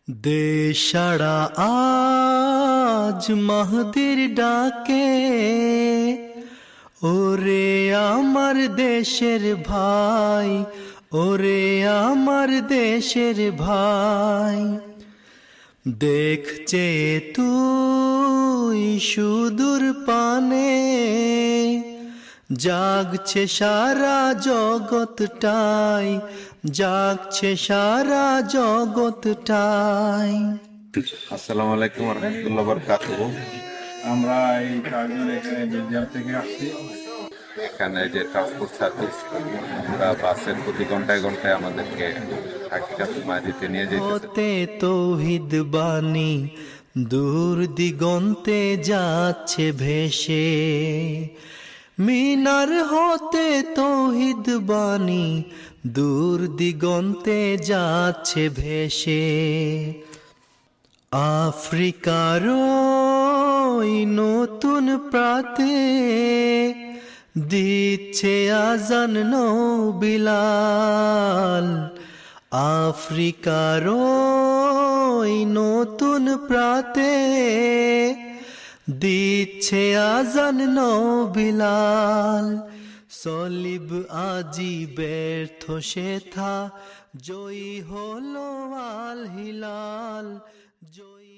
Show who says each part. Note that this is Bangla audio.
Speaker 1: দেশ সারা আজ মাহদির ডাকে, ওরে আমার দেশের ভাই, ওরে আমার দেশের ভাই। দেখছে তুই সুদূর পানে, জাগছে সারা জগৎটাই, জাগছে সারা জগৎটাই।
Speaker 2: আসসালামু আলাইকুম ওয়া রাহমাতুল্লাহি ওয়া বারাকাতুহু।
Speaker 3: আমরা এই চারজন এখানে মিউজিয়াম থেকে আসছি।
Speaker 2: এখানে যে ট্রান্সপোর্ট সার্ভিস, আমরা বাসের প্রতি ঘন্টায় ঘন্টায় আমাদেরকে হাকিকাতুল মাজিদে নিয়ে যেতেছে।
Speaker 1: হতে তৌহিদ বাণী দূর দিগন্তে যাচ্ছে ভেসে, মিনার হতে তৌহিদ বাণী দূর দিগন্তে যাচ্ছে ভেসে। আফ্রিকার ওই নতুন প্রাতে দিচ্ছে আজান বিলাল, আফ্রিকার ওই নতুন প্রাতে দিচ্ছে আজান বিলাল। সলিব আজি ব্যর্থ সেথা, জয়ী হলো আল হিলাল, জয়ী।